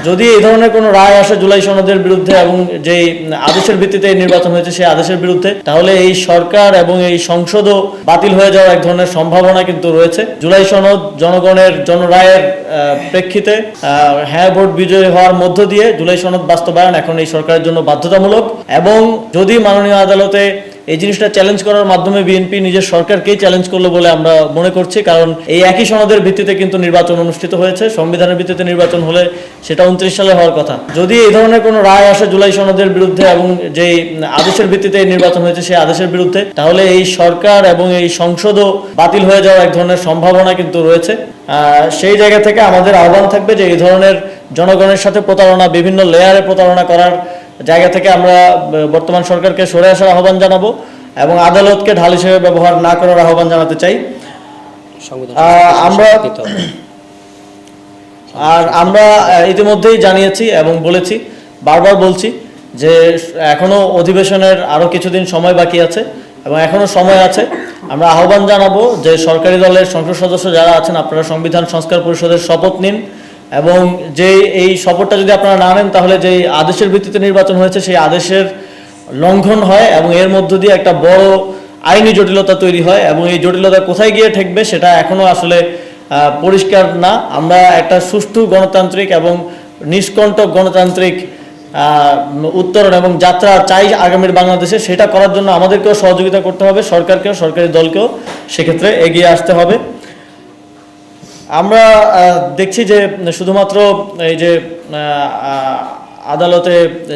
যদি এই ধরনের কোনো রায় আসে জুলাই সনদের বিরুদ্ধে এবং যেই আদেশের ভিত্তিতে নির্বাচন হয়েছে সেই আদেশের বিরুদ্ধে, তাহলে এই সরকার এবং এই সংসদও বাতিল হয়ে যাওয়ার এক ধরনের সম্ভাবনা কিন্তু রয়েছে। জুলাই সনদ জনগণের জনরায়ের প্রেক্ষিতে হ্যাঁ ভোট বিজয়ী হওয়ার মধ্য দিয়ে জুলাই সনদ বাস্তবায়ন এখন এই সরকারের জন্য বাধ্যতামূলক। এবং যদি মাননীয় আদালতে এই জিনিসটা চ্যালেঞ্জ করার মাধ্যমে বিএনপি নিজের সরকারকেই চ্যালেঞ্জ করলো বলে আমরা মনে করছি, কারণ এই একই সনদের ভিত্তিতে কিন্তু নির্বাচন অনুষ্ঠিত হয়েছে। সংবিধানের ভিত্তিতে নির্বাচন হলে সেটা 29 সালে হওয়ার কথা। যদি এই ধরনের কোনো রায় আসে জুলাই সনদের বিরুদ্ধে এবং যেই আদেশের ভিত্তিতে নির্বাচন হয়েছে সেই আদেশের বিরুদ্ধে, তাহলে এই সরকার এবং এই সংসদও বাতিল হয়ে যাওয়ার এক ধরনের সম্ভাবনা কিন্তু রয়েছে। সেই জায়গা থেকে আমাদের আহ্বান থাকবে যে এই ধরনের জনগণের সাথে প্রতারণা, বিভিন্ন লেয়ারে প্রতারণা করার জায়গা থেকে আমরা বর্তমান সরকারকে সরে আসার আহ্বান জানাবো এবং আদালতকে ঢাল হিসেবে ব্যবহার না করার আহ্বান জানাতে চাই। আমরা ইতিমধ্যেই জানিয়েছি এবং বলেছি, বারবার বলছি যে এখনো অধিবেশনের আরো কিছুদিন সময় বাকি আছে এবং এখনো সময় আছে। আমরা আহ্বান জানাবো যে সরকারি দলের সংসদ সদস্য যারা আছেন, আপনারা সংবিধান সংস্কার পরিষদের শপথ নিন এবং যে এই শপথটা যদি আপনারা না নেন তাহলে যে আদেশের ভিত্তিতে নির্বাচন হয়েছে সেই আদেশের লঙ্ঘন হয় এবং এর মধ্য দিয়ে একটা বড় আইনি জটিলতা তৈরি হয় এবং এই জটিলতা কোথায় গিয়ে ঠেকবে সেটা এখনো আসলে পরিষ্কার না। আমরা একটা সুষ্ঠু গণতান্ত্রিক এবং নিষ্কণ্টক গণতান্ত্রিক উত্তরণ এবং যাত্রা চাই আগামীর বাংলাদেশে। সেটা করার জন্য আমাদেরকেও সহযোগিতা করতে হবে, সরকারকেও, সরকারি দলকেও সেক্ষেত্রে এগিয়ে আসতে হবে। আমরা দেখছি যে শুধুমাত্র এই যে আদালতে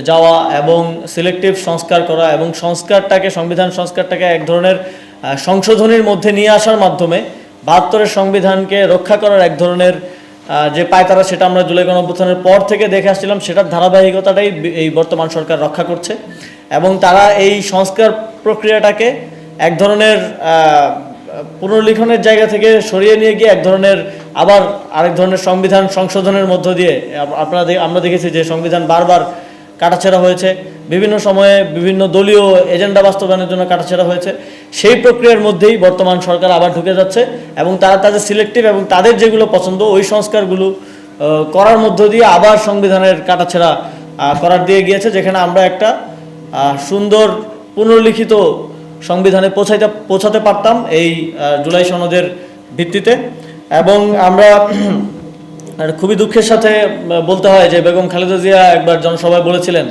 যাওয়া এবং সিলেক্টিভ সংস্কার করা এবং সংস্কারটাকে, সংবিধান সংস্কারটাকে এক ধরনের সংশোধনীর মধ্যে নিয়ে আসার মাধ্যমে ৭২-এর সংবিধানকে রক্ষা করার এক ধরনের যে পায়তারা, সেটা আমরা জুলাই গণঅভ্যুত্থানের পর থেকে দেখে আসছিলাম, সেটার ধারাবাহিকতাটাই এই বর্তমান সরকার রক্ষা করছে এবং তারা এই সংস্কার প্রক্রিয়াটাকে এক ধরনের পুনর্লিখনের জায়গা থেকে সরিয়ে নিয়ে গিয়ে এক ধরনের আবার আরেক ধরনের সংবিধান সংশোধনের মধ্য দিয়ে আমরা দেখেছি যে সংবিধান বারবার কাটাছেঁড়া হয়েছে, বিভিন্ন সময়ে বিভিন্ন দলীয় এজেন্ডা বাস্তবায়নের জন্য কাটাছেঁড়া হয়েছে। সেই প্রক্রিয়ার মধ্যেই বর্তমান সরকার আবার ঢুকে যাচ্ছে এবং তারা তাদের সিলেক্টিভ এবং তাদের যেগুলো পছন্দ ওই সংস্কারগুলো করার মধ্য দিয়ে আবার সংবিধানের কাটাছেঁড়া করার দিয়ে গিয়েছে, যেখানে আমরা একটা সুন্দর পুনর্লিখিত সংবিধানে পৌঁছাতে পারতাম এই জুলাই সনদের ভিত্তিতে। এবং আমরা খুবই দুঃখের সাথে বলতে হয় যে বেগম খালেদা জিয়া একবার জনসভায় বলেছিলেন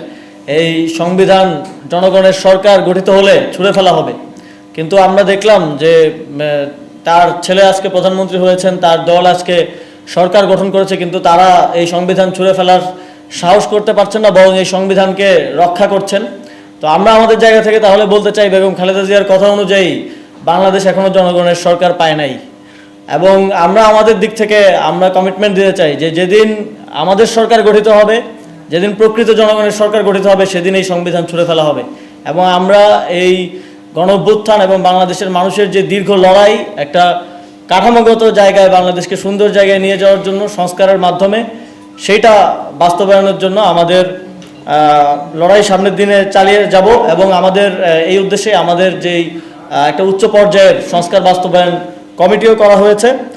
এই সংবিধান জনগণের সরকার গঠিত হলে ছুঁড়ে ফেলা হবে, কিন্তু আমরা দেখলাম যে তার ছেলে আজকে প্রধানমন্ত্রী হয়েছেন, তার দল আজকে সরকার গঠন করেছে, কিন্তু তারা এই সংবিধান ছুঁড়ে ফেলার সাহস করতে পারছেন না, বরং এই সংবিধানকে রক্ষা করছেন। তো আমরা আমাদের জায়গা থেকে তাহলে বলতে চাই, বেগম খালেদা জিয়ার কথা অনুযায়ী বাংলাদেশ এখনো জনগণের সরকার পায় নাই এবং আমরা আমাদের দিক থেকে আমরা কমিটমেন্ট দিতে চাই যে যেদিন আমাদের সরকার গঠিত হবে, যেদিন প্রকৃত জনগণের সরকার গঠিত হবে, সেদিন এই সংবিধান ছুঁড়ে ফেলা হবে এবং আমরা এই গণঅভ্যুত্থান এবং বাংলাদেশের মানুষের যে দীর্ঘ লড়াই, একটা কাঠামোগত জায়গায় বাংলাদেশকে সুন্দর জায়গায় নিয়ে যাওয়ার জন্য সংস্কারের মাধ্যমে সেইটা বাস্তবায়নের জন্য আমাদের লড়াই সামনের দিনে চালিয়ে যাব এবং আমাদের এই উদ্দেশ্যে আমাদের যেই একটা উচ্চ পর্যায়ের সংস্কার বাস্তবায়ন কমিটিও করা হয়েছে।